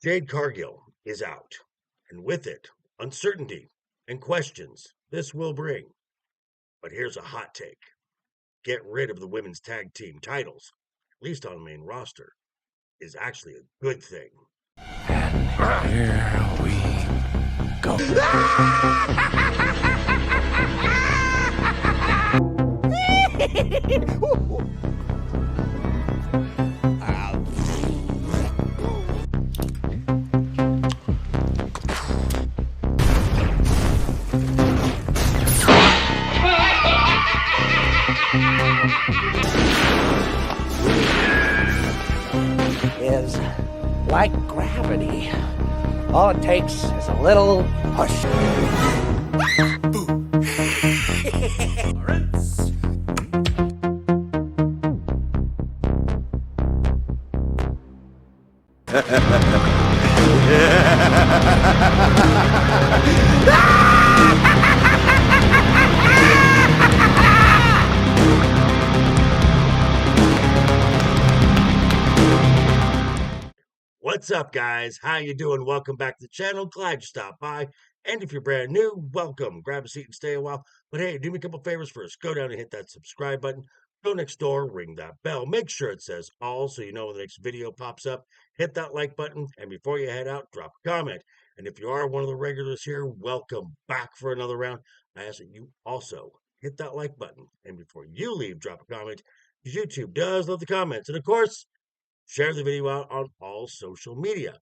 Jade Cargill is out, and with it, uncertainty and questions this will bring. But here's a hot take: get rid of the women's tag team titles, at least on the main roster, is actually a good thing. And here we go. Is like gravity. All it takes is a little push. What's up, guys? How you doing? Welcome back to the channel. Glad you stopped by. And if you're brand new, welcome. Grab a seat and stay a while. But hey, do me a couple favors first. Go down and hit that subscribe button. Go next door, ring that bell. Make sure it says all so you know when the next video pops up. Hit that like button. And before you head out, drop a comment. And if you are one of the regulars here, welcome back for another round. I ask that you also hit that like button. And before you leave, drop a comment. Because YouTube does love the comments. And of course, share the video out on all social media.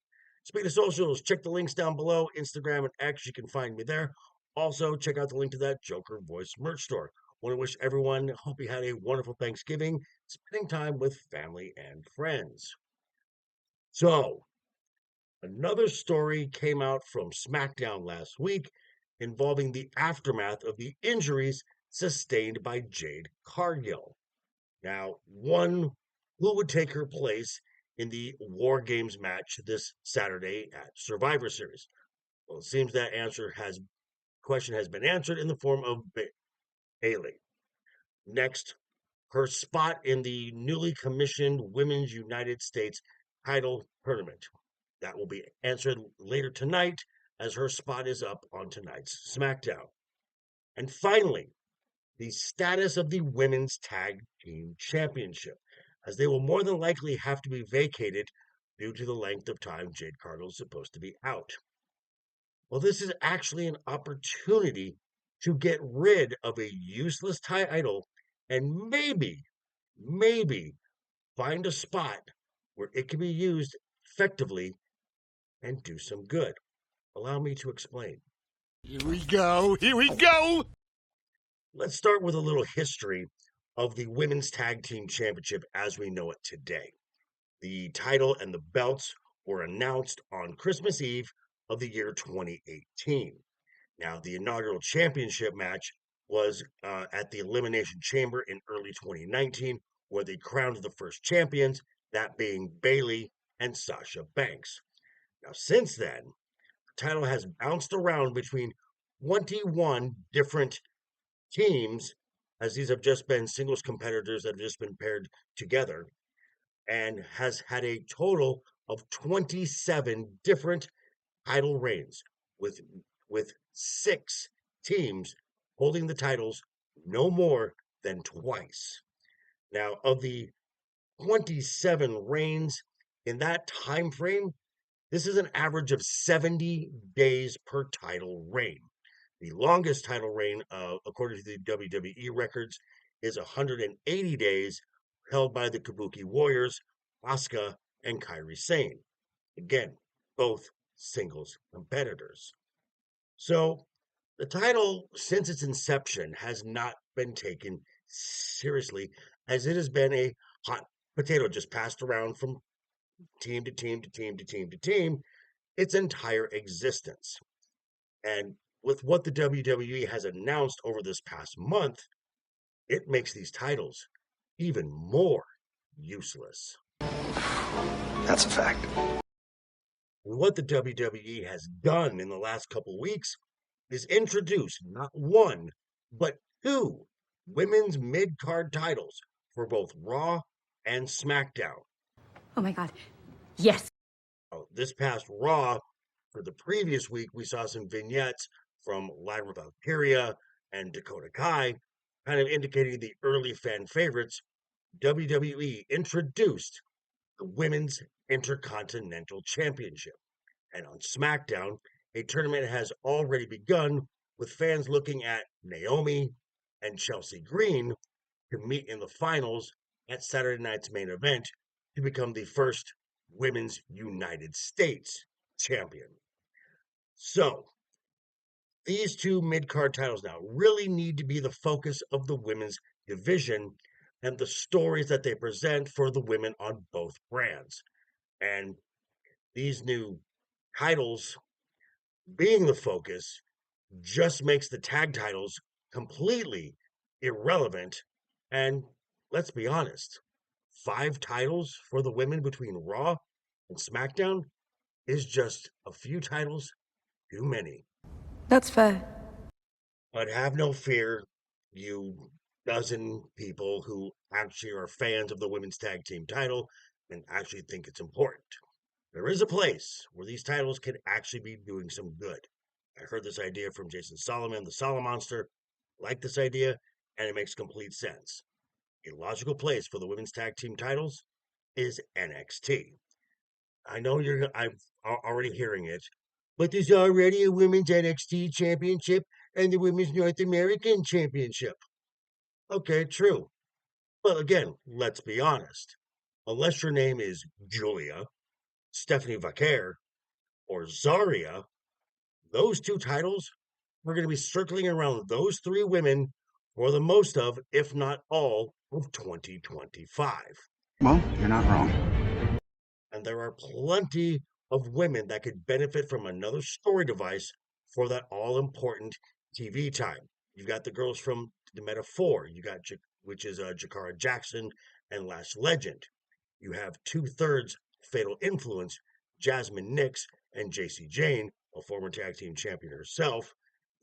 Speaking of socials, check the links down below. Instagram and X, you can find me there. Also, check out the link to that Joker Voice merch store. Want to wish everyone, hope you had a wonderful Thanksgiving, spending time with family and friends. So, another story came out from SmackDown last week involving the aftermath of the injuries sustained by Jade Cargill. Now, who would take her place in the War Games match this Saturday at Survivor Series? Well, it seems that question has been answered in the form of Bayley. Next, her spot in the newly commissioned Women's United States title tournament. That will be answered later tonight as her spot is up on tonight's SmackDown. And finally, the status of the Women's Tag Team Championship, as they will more than likely have to be vacated due to the length of time Jade Cargill is supposed to be out. Well, this is actually an opportunity to get rid of a useless title and maybe find a spot where it can be used effectively and do some good. Allow me to explain. Here we go. Let's start with a little history of the Women's Tag Team Championship as we know it today. The title and the belts were announced on Christmas Eve of the year 2018. Now, the inaugural championship match was at the Elimination Chamber in early 2019, where they crowned the first champions, that being Bayley and Sasha Banks. Now, since then, the title has bounced around between 21 different teams, as these have just been singles competitors that have just been paired together, and has had a total of 27 different title reigns, with 6 teams holding the titles no more than twice. Now, of the 27 reigns in that time frame, this is an average of 70 days per title reign. The longest title reign, according to the WWE records, is 180 days, held by the Kabuki Warriors, Asuka and Kairi Sane. Again, both singles competitors. So, the title, since its inception, has not been taken seriously, as it has been a hot potato just passed around from team to team to team to team to team its entire existence. And with what the WWE has announced over this past month, it makes these titles even more useless. That's a fact. What the WWE has done in the last couple weeks is introduce not one, but 2 women's mid-card titles for both Raw and SmackDown. Oh my God. Yes. This past Raw, for the previous week, we saw some vignettes from Lyra Valkyria and Dakota Kai, kind of indicating the early fan favorites. WWE introduced the Women's Intercontinental Championship. And on SmackDown, a tournament has already begun with fans looking at Naomi and Chelsea Green to meet in the finals at Saturday night's main event to become the first Women's United States champion. So, these two mid card titles now really need to be the focus of the women's division and the stories that they present for the women on both brands. And these new titles being the focus just makes the tag titles completely irrelevant. And let's be honest, 5 titles for the women between Raw and SmackDown is just a few titles too many. That's fair. But have no fear, you dozen people who actually are fans of the women's tag team title and actually think it's important. There is a place where these titles can actually be doing some good. I heard this idea from Jason Solomon, the Solomonster. Like this idea, and it makes complete sense. A logical place for the women's tag team titles is NXT. I know I'm already hearing it, but there's already a women's NXT championship and the women's North American championship. Okay, true. But again, let's be honest. Unless your name is Julia, Stephanie Vaquer, or Zarya, those 2 titles are going to be circling around those 3 women for the most of, if not all, of 2025. Well, you're not wrong. And there are plenty of women that could benefit from another story device for that all important TV time. You've got the girls from the Meta-4, which is Jakara Jackson and Lash Legend. You have 2/3 Fatal Influence, Jasmine Nix and JC Jane, a former tag team champion herself.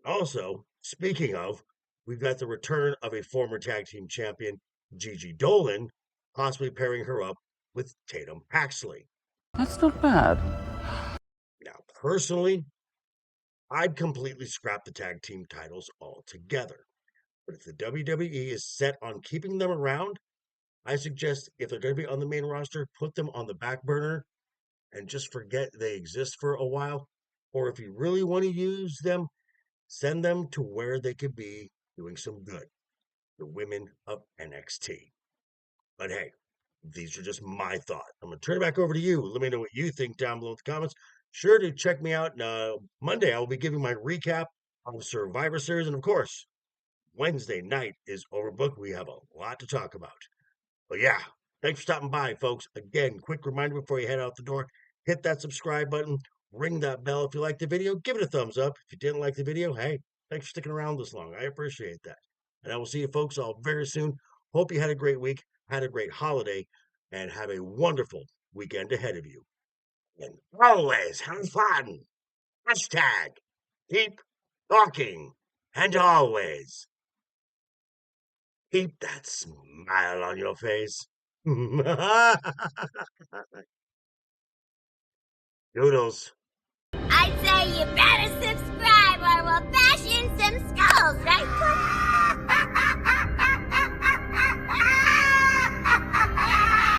Also, speaking of, we've got the return of a former tag team champion, Gigi Dolan, possibly pairing her up with Tatum Paxley. That's not bad. Now, personally, I'd completely scrap the tag team titles altogether. But if the WWE is set on keeping them around, I suggest if they're going to be on the main roster, put them on the back burner and just forget they exist for a while. Or if you really want to use them, send them to where they could be doing some good. The women of NXT. But hey, these are just my thoughts. I'm going to turn it back over to you. Let me know what you think down below in the comments. Sure to check me out. Monday, I will be giving my recap on the Survivor Series. And of course, Wednesday night is overbooked. We have a lot to talk about. But yeah, thanks for stopping by, folks. Again, quick reminder before you head out the door, hit that subscribe button, ring that bell if you liked the video, give it a thumbs up. If you didn't like the video, hey, thanks for sticking around this long. I appreciate that. And I will see you folks all very soon. Hope you had a great week, had a great holiday, and have a wonderful weekend ahead of you. And always have fun. Hashtag keep talking. And always keep that smile on your face. Doodles.